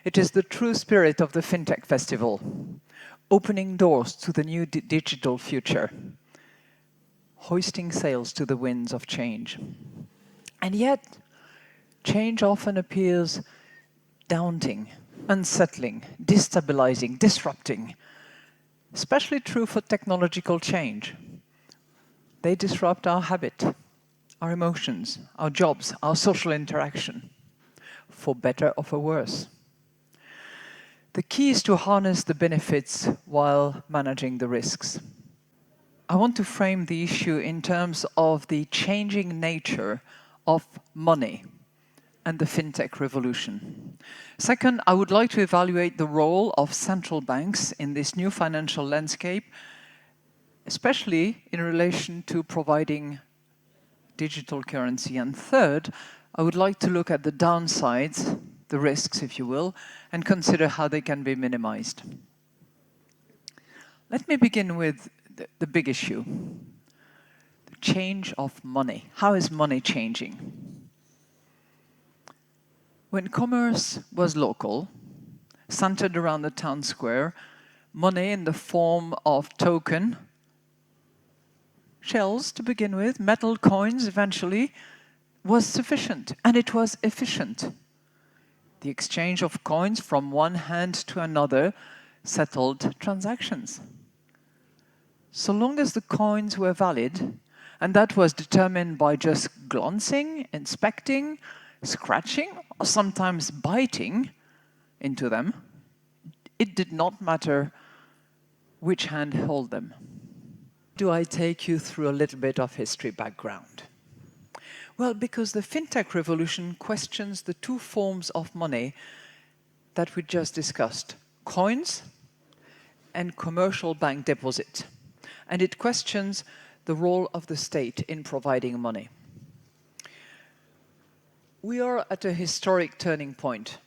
It is the true spirit of the FinTech Festival, opening doors to the new digital future, hoisting sails to the winds of change. And yet, change often appears daunting, unsettling, destabilizing, disrupting. Especially true for technological change. They disrupt our habit, our emotions, our jobs, our social interaction, for better or for worse. The key is to harness the benefits while managing the risks. I want to frame the issue in terms of the changing nature of money and the fintech revolution. Second, I would like to evaluate the role of central banks in this new financial landscape, especially in relation to providing digital currency. And third, I would like to look at the downsides, the risks, if you will, and consider how they can be minimized. Let me begin with the big issue, the change of money. How is money changing? When commerce was local, centered around the town square, money in the form of token, shells to begin with, metal coins eventually, was sufficient, and it was efficient. The exchange of coins from one hand to another settled transactions. So long as the coins were valid, and that was determined by just glancing, inspecting, scratching, or sometimes biting into them, it did not matter which hand held them. Do I take you through a little bit of history background? Well, because the fintech revolution questions the two forms of money that we just discussed, coins and commercial bank deposit. And it questions the role of the state in providing money. We are at a historic turning point.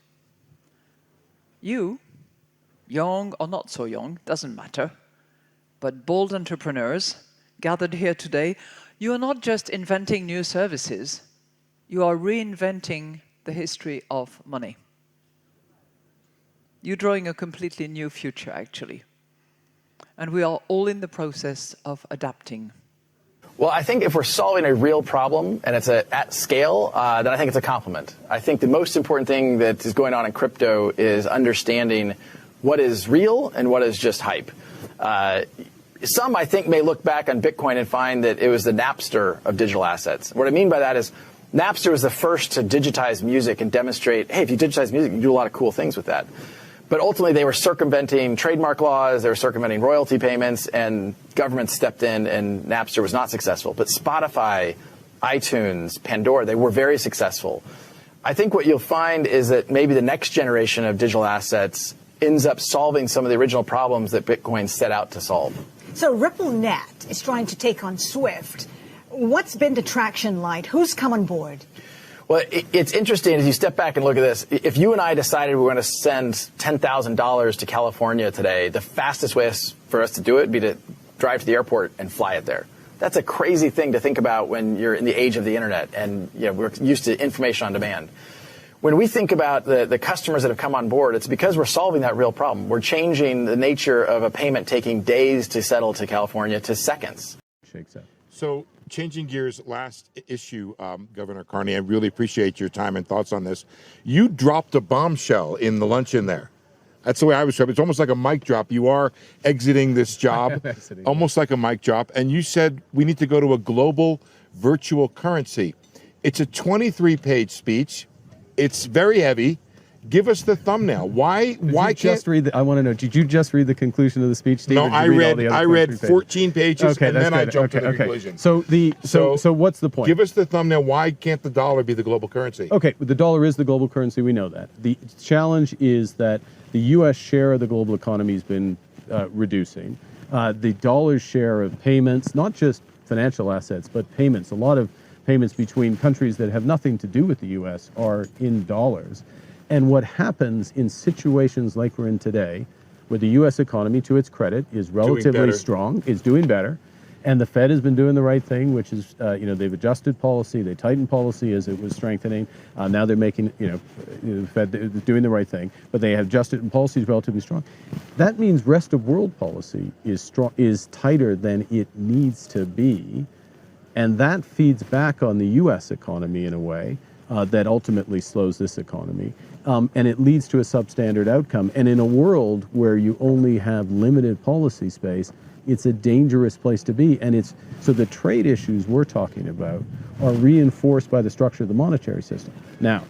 You, young or not so young, doesn't matter, but bold entrepreneurs gathered here today, you are not just inventing new services, you are reinventing the history of money. You're drawing a completely new future, actually. And we are all in the process of adapting. Well, I think if we're solving a real problem and it's at scale, then I think it's a compliment. I think the most important thing that is going on in crypto is understanding what is real and what is just hype. Some, I think, may look back on Bitcoin and find that it was the Napster of digital assets. What I mean by that is Napster was the first to digitize music and demonstrate, hey, if you digitize music, you can do a lot of cool things with that. But ultimately, they were circumventing trademark laws, they were circumventing royalty payments, and governments stepped in, and Napster was not successful. But Spotify, iTunes, Pandora, they were very successful. I think what you'll find is that maybe the next generation of digital assets ends up solving some of the original problems that Bitcoin set out to solve. So RippleNet is trying to take on SWIFT. What's been the traction like? Who's come on board? Well, it's interesting as you step back and look at this. If you and I decided we were going to send $10,000 to California today, the fastest way for us to do it would be to drive to the airport and fly it there. That's a crazy thing to think about when you're in the age of the internet and we're used to information on demand. When we think about the customers that have come on board, it's because we're solving that real problem. We're changing the nature of a payment taking days to settle to California to seconds. So changing gears, last issue, Governor Carney, I really appreciate your time and thoughts on this. You dropped a bombshell in the luncheon there. That's the way I was described. It's almost like a mic drop. You are exiting this job, almost like a mic drop. And you said we need to go to a global virtual currency. It's a 23-page speech. It's very heavy. Give us the thumbnail. Why just read the, I want to know, did you just read the conclusion of the speech, Steve? No, I read 14 pages and then I jumped to the conclusion. So what's the point? Give us the thumbnail. Why can't the dollar be the global currency? Okay, the dollar is the global currency. We know that. The challenge is that the U.S. share of the global economy has been reducing. The dollar's share of payments, not just financial assets, but payments, a lot of payments between countries that have nothing to do with the U.S. are in dollars. And what happens in situations like we're in today, where the U.S. economy, to its credit, is relatively strong, is doing better, And the Fed has been doing the right thing, which is, they've adjusted policy, they tightened policy as it was strengthening. Now they're making, the Fed is doing the right thing, but they have adjusted and policy is relatively strong. That means rest of world policy is tighter than it needs to be. And that feeds back on the U.S. economy in a way that ultimately slows this economy. And it leads to a substandard outcome. And in a world where you only have limited policy space, it's a dangerous place to be. And so the trade issues we're talking about are reinforced by the structure of the monetary system. Now,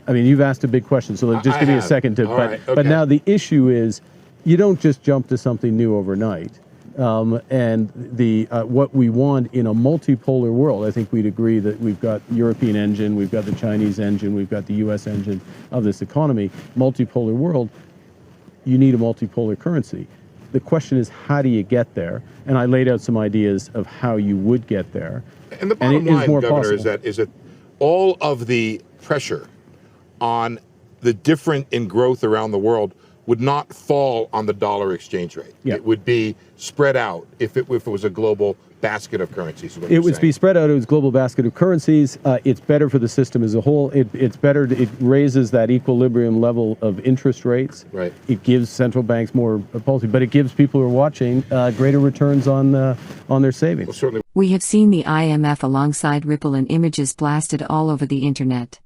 I mean, you've asked a big question, so just give me a second to, but now the issue is you don't just jump to something new overnight. And what we want in a multipolar world, I think we'd agree that we've got European engine, we've got the Chinese engine, we've got the U.S. engine of this economy. Multipolar world, you need a multipolar currency. The question is, how do you get there? And I laid out some ideas of how you would get there. And the bottom line, Governor, is that all of the pressure on the difference in growth around the world would not fall on the dollar exchange rate. Yeah. It would be spread out if it was a global basket of currencies. It would be spread out as a global basket of currencies. It's better for the system as a whole. It's better. It raises that equilibrium level of interest rates. Right. It gives central banks more policy, but it gives people who are watching greater returns on their savings. Well, certainly. We have seen the IMF alongside Ripple and images blasted all over the internet.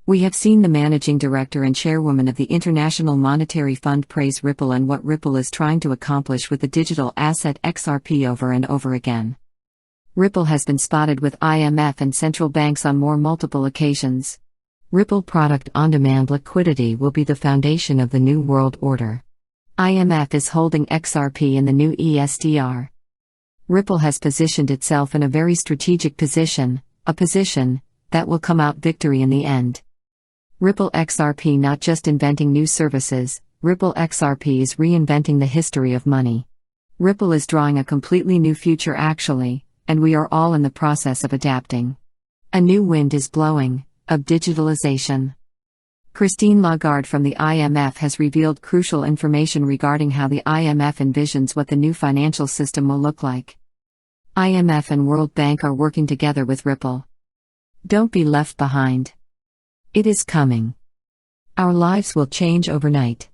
We have seen the managing director and chairwoman of the International Monetary Fund praise Ripple and what Ripple is trying to accomplish with the digital asset XRP over and over again. Ripple has been spotted with IMF and central banks on multiple occasions. Ripple product on-demand liquidity will be the foundation of the new world order. IMF is holding XRP in the new ESDR. Ripple has positioned itself in a very strategic position, a position that will come out victory in the end. Ripple XRP not just inventing new services, Ripple XRP is reinventing the history of money. Ripple is drawing a completely new future actually, and we are all in the process of adapting. A new wind is blowing, of digitalization. Christine Lagarde from the IMF has revealed crucial information regarding how the IMF envisions what the new financial system will look like. IMF and World Bank are working together with Ripple. Don't be left behind. It is coming. Our lives will change overnight.